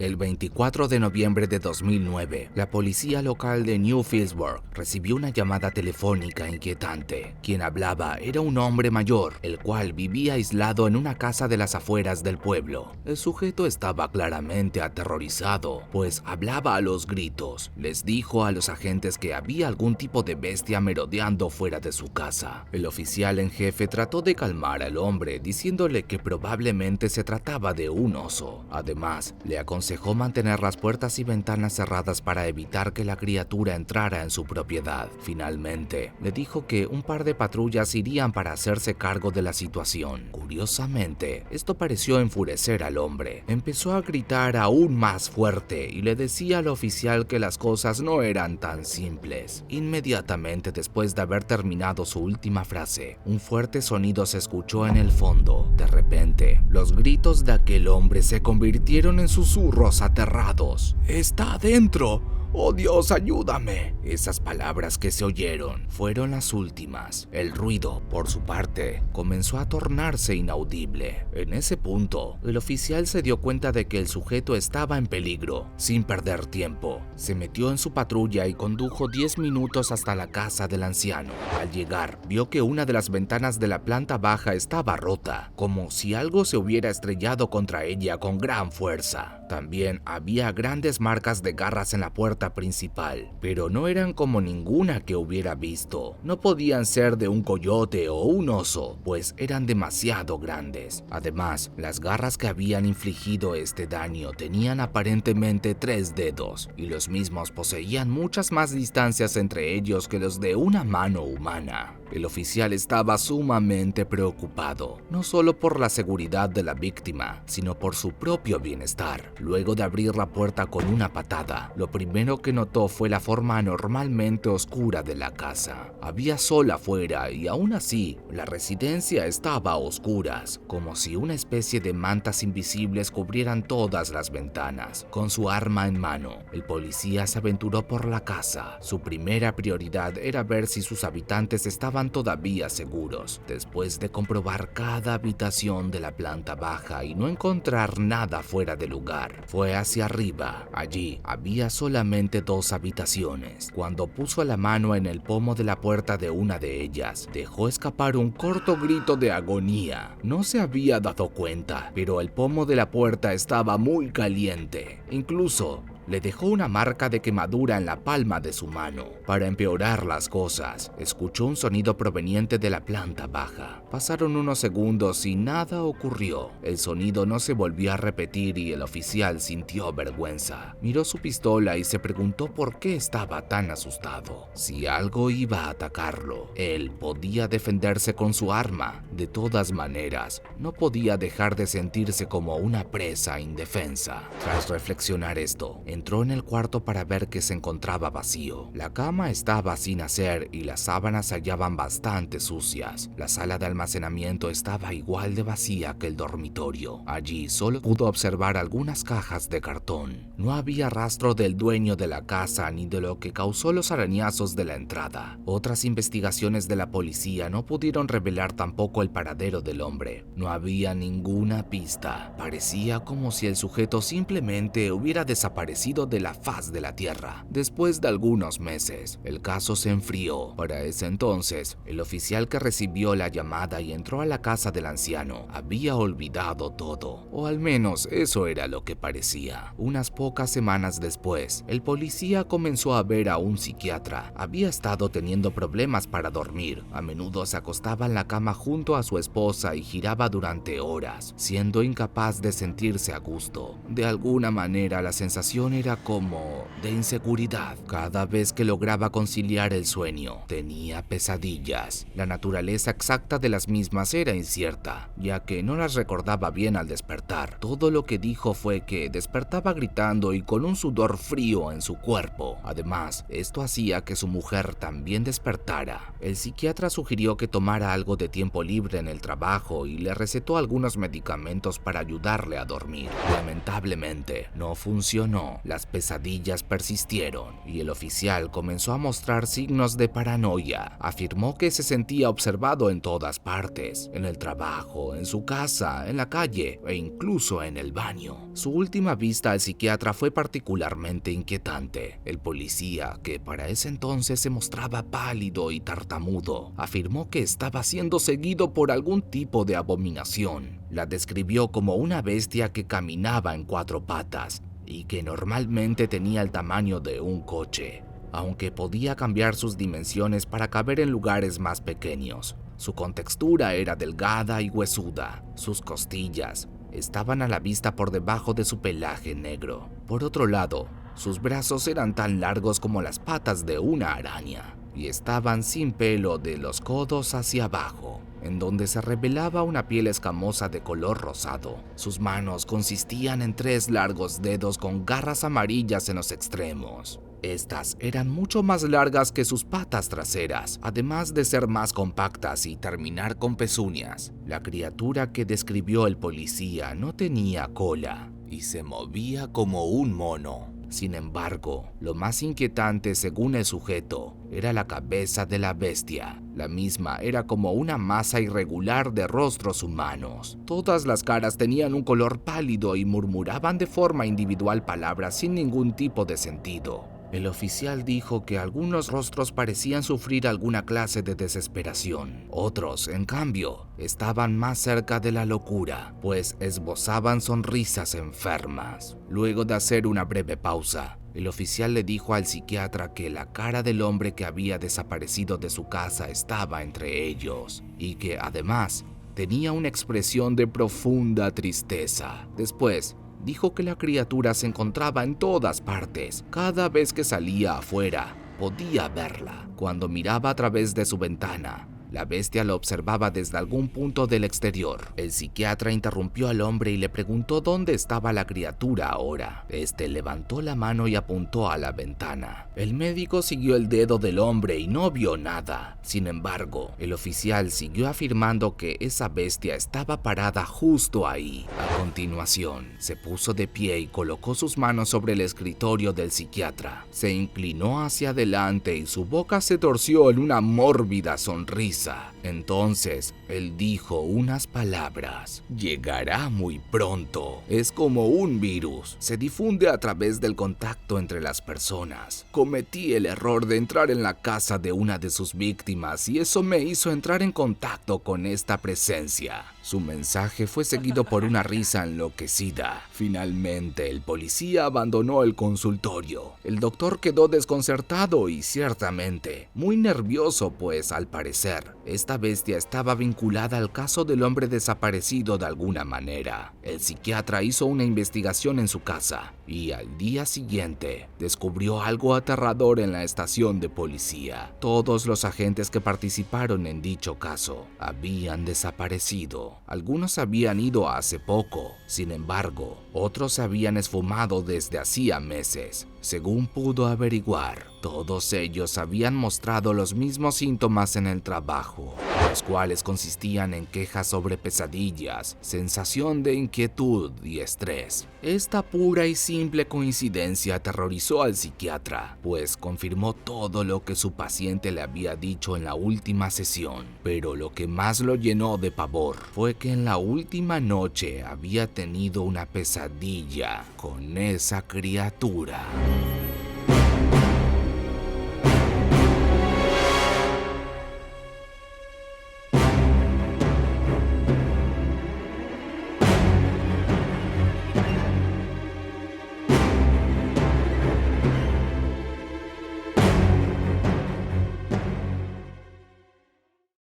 El 24 de noviembre de 2009, la policía local de New Phillipsburg recibió una llamada telefónica inquietante. Quien hablaba era un hombre mayor, el cual vivía aislado en una casa de las afueras del pueblo. El sujeto estaba claramente aterrorizado, pues hablaba a los gritos. Les dijo a los agentes que había algún tipo de bestia merodeando fuera de su casa. El oficial en jefe trató de calmar al hombre, diciéndole que probablemente se trataba de un oso. Además, le aconsejó mantener las puertas y ventanas cerradas para evitar que la criatura entrara en su propiedad. Finalmente, le dijo que un par de patrullas irían para hacerse cargo de la situación. Curiosamente, esto pareció enfurecer al hombre. Empezó a gritar aún más fuerte y le decía al oficial que las cosas no eran tan simples. Inmediatamente después de haber terminado su última frase, un fuerte sonido se escuchó en el fondo. De repente, los gritos de aquel hombre se convirtieron en susurros aterrados. «¡Está adentro! ¡Oh Dios, ayúdame!». Esas palabras que se oyeron fueron las últimas. El ruido, por su parte, comenzó a tornarse inaudible. En ese punto, el oficial se dio cuenta de que el sujeto estaba en peligro. Sin perder tiempo, se metió en su patrulla y condujo 10 minutos hasta la casa del anciano. Al llegar, vio que una de las ventanas de la planta baja estaba rota, como si algo se hubiera estrellado contra ella con gran fuerza. También había grandes marcas de garras en la puerta principal, pero no eran como ninguna que hubiera visto. No podían ser de un coyote o un oso, pues eran demasiado grandes. Además, las garras que habían infligido este daño tenían aparentemente 3 dedos, y los mismos poseían muchas más distancias entre ellos que los de una mano humana. El oficial estaba sumamente preocupado, no solo por la seguridad de la víctima, sino por su propio bienestar. Luego de abrir la puerta con una patada, lo primero que notó fue la forma anormalmente oscura de la casa. Había sol afuera y aún así, la residencia estaba a oscuras, como si una especie de mantas invisibles cubrieran todas las ventanas. Con su arma en mano, el policía se aventuró por la casa. Su primera prioridad era ver si sus habitantes estaban todavía seguros. Después de comprobar cada habitación de la planta baja y no encontrar nada fuera de lugar, fue hacia arriba. Allí había solamente 2 habitaciones. Cuando puso la mano en el pomo de la puerta de una de ellas, dejó escapar un corto grito de agonía. No se había dado cuenta, pero el pomo de la puerta estaba muy caliente. Incluso le dejó una marca de quemadura en la palma de su mano. Para empeorar las cosas, escuchó un sonido proveniente de la planta baja. Pasaron unos segundos y nada ocurrió. El sonido no se volvió a repetir y el oficial sintió vergüenza. Miró su pistola y se preguntó por qué estaba tan asustado. Si algo iba a atacarlo, él podía defenderse con su arma. De todas maneras, no podía dejar de sentirse como una presa indefensa. Tras reflexionar esto, entró en el cuarto para ver que se encontraba vacío. La cama estaba sin hacer y las sábanas se hallaban bastante sucias. La sala de almacenamiento estaba igual de vacía que el dormitorio. Allí solo pudo observar algunas cajas de cartón. No había rastro del dueño de la casa ni de lo que causó los arañazos de la entrada. Otras investigaciones de la policía no pudieron revelar tampoco el paradero del hombre. No había ninguna pista. Parecía como si el sujeto simplemente hubiera desaparecido de la faz de la tierra. Después de algunos meses, el caso se enfrió. Para ese entonces, el oficial que recibió la llamada y entró a la casa del anciano había olvidado todo, o al menos eso era lo que parecía. Unas pocas semanas después, el policía comenzó a ver a un psiquiatra. Había estado teniendo problemas para dormir. A menudo se acostaba en la cama junto a su esposa y giraba durante horas, siendo incapaz de sentirse a gusto. De alguna manera, la sensación era como de inseguridad. Cada vez que lograba conciliar el sueño, tenía pesadillas. La naturaleza exacta de las mismas era incierta, ya que no las recordaba bien al despertar. Todo lo que dijo fue que despertaba gritando y con un sudor frío en su cuerpo. Además, esto hacía que su mujer también despertara. El psiquiatra sugirió que tomara algo de tiempo libre en el trabajo y le recetó algunos medicamentos para ayudarle a dormir. Lamentablemente, no funcionó. embargo, las pesadillas persistieron y el oficial comenzó a mostrar signos de paranoia. Afirmó que se sentía observado en todas partes, en el trabajo, en su casa, en la calle e incluso en el baño. Su última visita al psiquiatra fue particularmente inquietante. El policía, que para ese entonces se mostraba pálido y tartamudo, afirmó que estaba siendo seguido por algún tipo de abominación. La describió como una bestia que caminaba en 4 patas y que normalmente tenía el tamaño de un coche, aunque podía cambiar sus dimensiones para caber en lugares más pequeños. Su contextura era delgada y huesuda. Sus costillas estaban a la vista por debajo de su pelaje negro. Por otro lado, sus brazos eran tan largos como las patas de una araña y estaban sin pelo de los codos hacia abajo, en donde se revelaba una piel escamosa de color rosado. Sus manos consistían en 3 largos dedos con garras amarillas en los extremos. Estas eran mucho más largas que sus patas traseras, además de ser más compactas y terminar con pezuñas. La criatura que describió el policía no tenía cola y se movía como un mono. Sin embargo, lo más inquietante, según el sujeto, era la cabeza de la bestia. La misma era como una masa irregular de rostros humanos. Todas las caras tenían un color pálido y murmuraban de forma individual palabras sin ningún tipo de sentido. El oficial dijo que algunos rostros parecían sufrir alguna clase de desesperación. Otros, en cambio, estaban más cerca de la locura, pues esbozaban sonrisas enfermas. Luego de hacer una breve pausa, el oficial le dijo al psiquiatra que la cara del hombre que había desaparecido de su casa estaba entre ellos y que, además, tenía una expresión de profunda tristeza. Después, dijo que la criatura se encontraba en todas partes. Cada vez que salía afuera, podía verla. Cuando miraba a través de su ventana, la bestia lo observaba desde algún punto del exterior. El psiquiatra interrumpió al hombre y le preguntó dónde estaba la criatura ahora. Este levantó la mano y apuntó a la ventana. El médico siguió el dedo del hombre y no vio nada. Sin embargo, el oficial siguió afirmando que esa bestia estaba parada justo ahí. A continuación, se puso de pie y colocó sus manos sobre el escritorio del psiquiatra. Se inclinó hacia adelante y su boca se torció en una mórbida sonrisa. Entonces, él dijo unas palabras: "Llegará muy pronto. Es como un virus. Se difunde a través del contacto entre las personas. Cometí el error de entrar en la casa de una de sus víctimas y eso me hizo entrar en contacto con esta presencia". Su mensaje fue seguido por una risa enloquecida. Finalmente, el policía abandonó el consultorio. El doctor quedó desconcertado y ciertamente muy nervioso, pues al parecer esta bestia estaba vinculada al caso del hombre desaparecido de alguna manera. El psiquiatra hizo una investigación en su casa y al día siguiente descubrió algo aterrador en la estación de policía. Todos los agentes que participaron en dicho caso habían desaparecido. Algunos habían ido hace poco, sin embargo, otros se habían esfumado desde hacía meses. Según pudo averiguar, todos ellos habían mostrado los mismos síntomas en el trabajo, los cuales consistían en quejas sobre pesadillas, sensación de inquietud y estrés. Esta pura y simple coincidencia aterrorizó al psiquiatra, pues confirmó todo lo que su paciente le había dicho en la última sesión. Pero lo que más lo llenó de pavor fue que en la última noche había tenido una pesadilla con esa criatura.